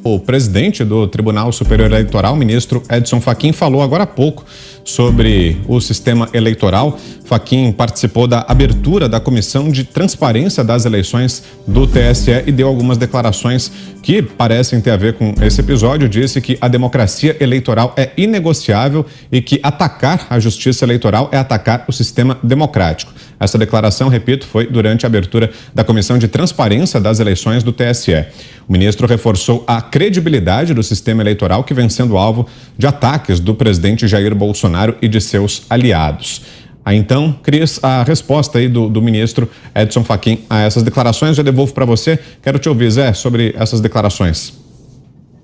O presidente do Tribunal Superior Eleitoral, ministro Edson Fachin, falou agora há pouco sobre o sistema eleitoral. Fachin participou da abertura da Comissão de Transparência das Eleições do TSE e deu algumas declarações que parecem ter a ver com esse episódio. Disse que a democracia eleitoral é inegociável e que atacar a justiça eleitoral é atacar o sistema democrático. Essa declaração, repito, foi durante a abertura da Comissão de Transparência das Eleições do TSE. O ministro reforçou a credibilidade do sistema eleitoral que vem sendo alvo de ataques do presidente Jair Bolsonaro e de seus aliados. Então, Cris, a resposta aí do ministro Edson Fachin a essas declarações, eu devolvo para você. Quero te ouvir, Zé, sobre essas declarações.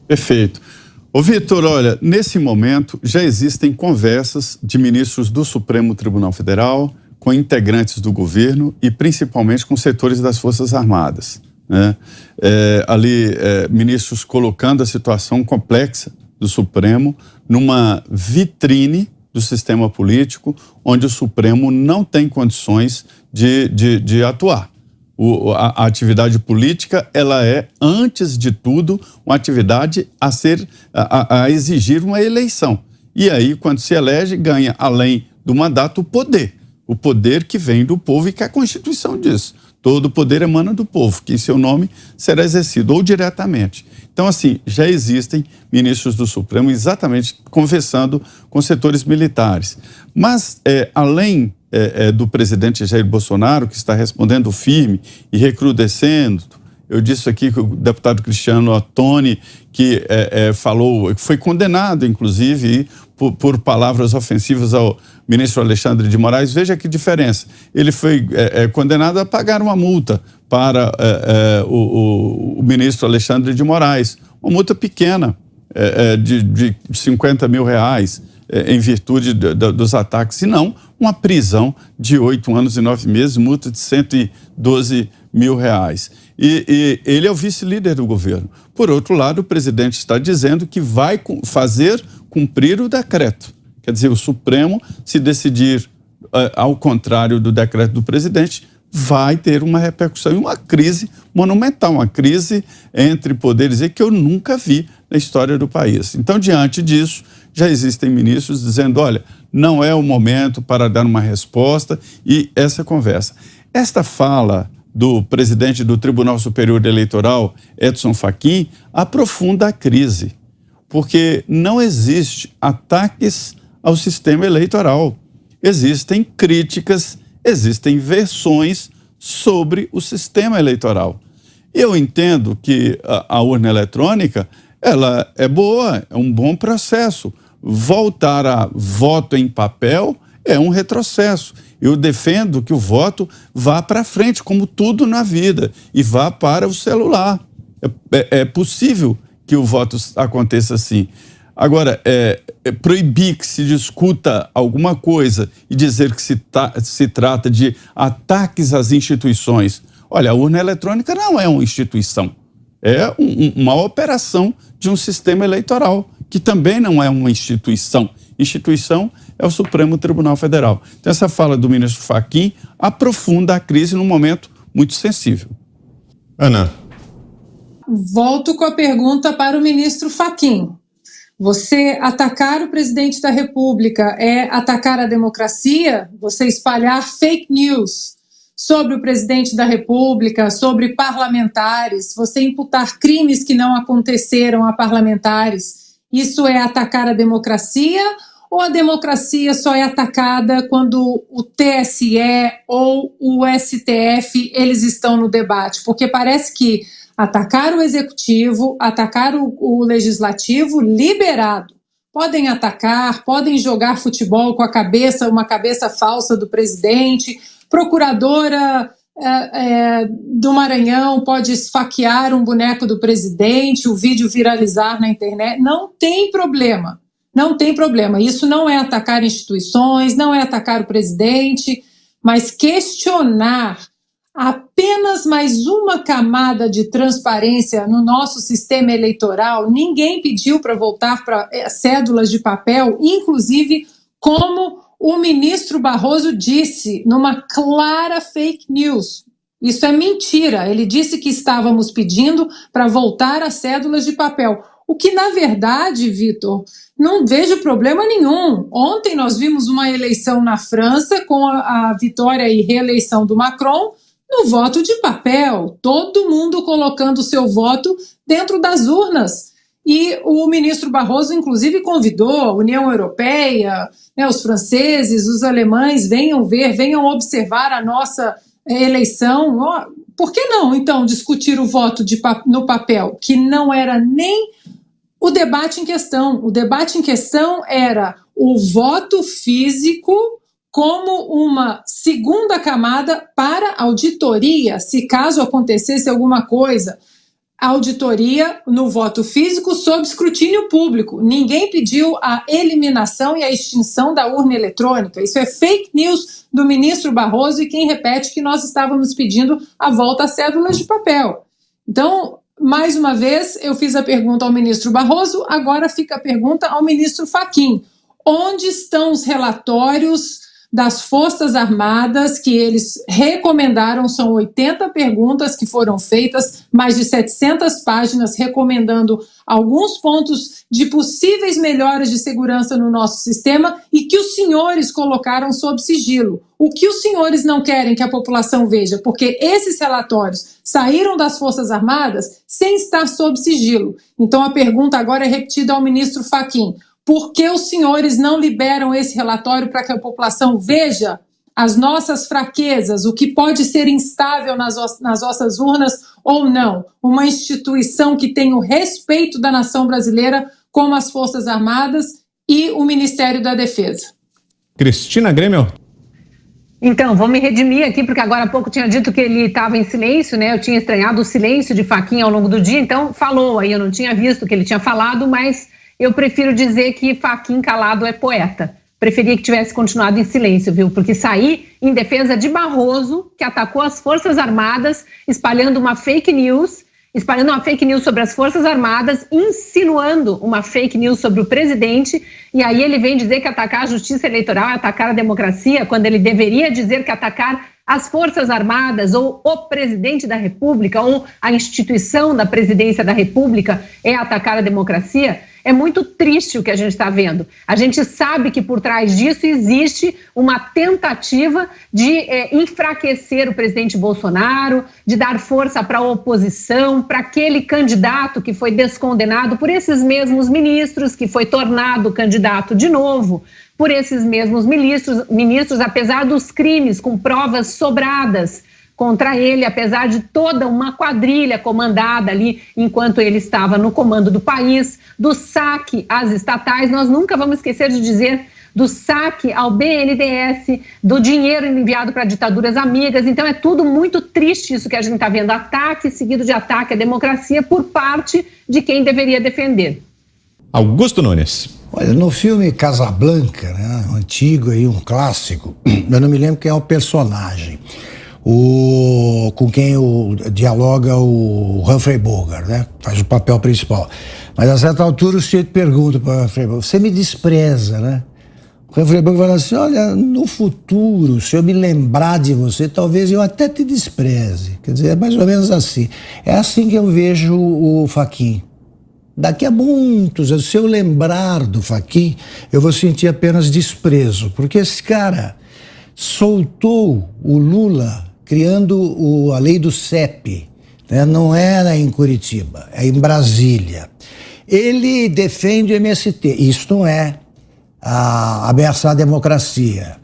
Perfeito. Ô Vitor, olha, nesse momento já existem conversas de ministros do Supremo Tribunal Federal com integrantes do governo e principalmente com setores das Forças Armadas, né? Ministros colocando a situação complexa do Supremo numa vitrine do sistema político, onde o Supremo não tem condições de atuar. A atividade política, ela é, antes de tudo, uma atividade a exigir uma eleição. E aí, quando se elege, ganha, além do mandato, o poder que vem do povo e que a Constituição diz. Todo poder emana do povo, que em seu nome será exercido, ou diretamente. Então, assim, já existem ministros do Supremo exatamente conversando com setores militares. Mas, além do presidente Jair Bolsonaro, que está respondendo firme e recrudescendo, eu disse aqui que o deputado Cristiano Ottoni, que falou, foi condenado, inclusive, por palavras ofensivas ao ministro Alexandre de Moraes. Veja que diferença. Ele foi condenado a pagar uma multa para o ministro Alexandre de Moraes. Uma multa pequena, de 50 mil reais, em virtude dos ataques, e não uma prisão de 8 anos e 9 meses, multa de 112 mil reais. E ele é o vice-líder do governo. Por outro lado, o presidente está dizendo que vai fazer cumprir o decreto. Quer dizer, o Supremo, se decidir ao contrário do decreto do presidente, vai ter uma repercussão e uma crise monumental, uma crise entre poderes que eu nunca vi na história do país. Então, diante disso, já existem ministros dizendo, olha, não é o momento para dar uma resposta, e essa conversa. Esta fala do presidente do Tribunal Superior Eleitoral, Edson Fachin, aprofunda a crise, porque não existe ataques ao sistema eleitoral. Existem críticas, existem versões sobre o sistema eleitoral. Eu entendo que a urna eletrônica, ela é boa, é um bom processo. Voltar a voto em papel é um retrocesso. Eu defendo que o voto vá para frente, como tudo na vida, e vá para o celular. É possível que o voto aconteça assim. Agora, proibir que se discuta alguma coisa e dizer que se trata de ataques às instituições. Olha, a urna eletrônica não é uma instituição. É uma operação de um sistema eleitoral, que também não é uma instituição. Instituição é o Supremo Tribunal Federal. Então, essa fala do ministro Fachin aprofunda a crise num momento muito sensível. Ana. Volto com a pergunta para o ministro Fachin. Você atacar o presidente da República é atacar a democracia? Você espalhar fake news sobre o presidente da República, sobre parlamentares, você imputar crimes que não aconteceram a parlamentares, isso é atacar a democracia? Ou a democracia só é atacada quando o TSE ou o STF eles estão no debate? Porque parece que atacar o executivo, atacar o legislativo, liberado. Podem atacar, podem jogar futebol com uma cabeça falsa do presidente. Procuradora do Maranhão pode esfaquear um boneco do presidente, o vídeo viralizar na internet. Não tem problema. Não tem problema. Isso não é atacar instituições, não é atacar o presidente, mas questionar apenas mais uma camada de transparência no nosso sistema eleitoral. Ninguém pediu para voltar para cédulas de papel, inclusive como o ministro Barroso disse, numa clara fake news. Isso é mentira. Ele disse que estávamos pedindo para voltar às cédulas de papel. O que, na verdade, Vitor, não vejo problema nenhum. Ontem nós vimos uma eleição na França com a vitória e reeleição do Macron no voto de papel. Todo mundo colocando o seu voto dentro das urnas. E o ministro Barroso, inclusive, convidou a União Europeia, os franceses, os alemães, venham ver, venham observar a nossa eleição. Por que não, então, discutir o voto no papel, que não era nem o debate em questão? O debate em questão era o voto físico como uma segunda camada para auditoria, se caso acontecesse alguma coisa. Auditoria no voto físico sob escrutínio público. Ninguém pediu a eliminação e a extinção da urna eletrônica. Isso é fake news do ministro Barroso, e quem repete que nós estávamos pedindo a volta às cédulas de papel. Então, mais uma vez, eu fiz a pergunta ao ministro Barroso, agora fica a pergunta ao ministro Fachin. Onde estão os relatórios das Forças Armadas que eles recomendaram? São 80 perguntas que foram feitas, mais de 700 páginas recomendando alguns pontos de possíveis melhoras de segurança no nosso sistema e que os senhores colocaram sob sigilo. O que os senhores não querem que a população veja? Porque esses relatórios saíram das Forças Armadas sem estar sob sigilo. Então a pergunta agora é repetida ao ministro Fachin. Por que os senhores não liberam esse relatório para que a população veja as nossas fraquezas, o que pode ser instável nas nossas urnas ou não? Uma instituição que tem o respeito da nação brasileira, como as Forças Armadas e o Ministério da Defesa. Cristina Grêmio. Então, vou me redimir aqui, porque agora há pouco tinha dito que ele estava em silêncio, né? Eu tinha estranhado o silêncio de Fachin ao longo do dia, então falou aí, eu não tinha visto que ele tinha falado, mas eu prefiro dizer que Fachin calado é poeta. Preferia que tivesse continuado em silêncio, viu? Porque sair em defesa de Barroso, que atacou as Forças Armadas, espalhando uma fake news sobre as Forças Armadas, insinuando uma fake news sobre o presidente, e aí ele vem dizer que atacar a justiça eleitoral é atacar a democracia, quando ele deveria dizer que atacar as Forças Armadas ou o presidente da República ou a instituição da presidência da República é atacar a democracia. É muito triste o que a gente está vendo. A gente sabe que por trás disso existe uma tentativa de enfraquecer o presidente Bolsonaro, de dar força para a oposição, para aquele candidato que foi descondenado por esses mesmos ministros, que foi tornado candidato de novo por esses mesmos ministros, apesar dos crimes com provas sobradas contra ele, apesar de toda uma quadrilha comandada ali enquanto ele estava no comando do país, do saque às estatais. Nós nunca vamos esquecer de dizer do saque ao BNDES, do dinheiro enviado para ditaduras amigas. Então é tudo muito triste isso que a gente está vendo, ataque seguido de ataque à democracia por parte de quem deveria defender. Augusto Nunes. Olha, no filme Casablanca, né, um antigo aí, um clássico, eu não me lembro quem é o personagem, com quem dialoga o Humphrey Bogart, né? Faz o papel principal. Mas a certa altura o sujeito pergunta para o Humphrey Bogart: você me despreza, né? O Humphrey Bogart fala assim: olha, no futuro, se eu me lembrar de você, talvez eu até te despreze. Quer dizer, é mais ou menos assim. É assim que eu vejo o Fachin. Daqui a muitos anos, se eu lembrar do Fachin, eu vou sentir apenas desprezo, porque esse cara soltou o Lula criando a lei do CEP, né? Não era em Curitiba, é em Brasília. Ele defende o MST, isso não é ameaçar a democracia.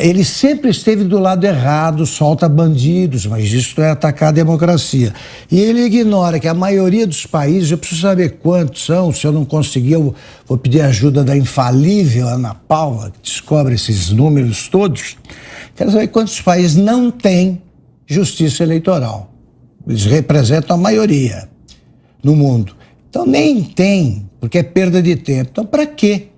Ele sempre esteve do lado errado, solta bandidos, mas isso não é atacar a democracia. E ele ignora que a maioria dos países, eu preciso saber quantos são, se eu não conseguir, eu vou pedir ajuda da infalível Ana Paula, que descobre esses números todos. Quero saber quantos países não têm justiça eleitoral. Eles representam a maioria no mundo. Então nem tem, porque é perda de tempo. Então para quê?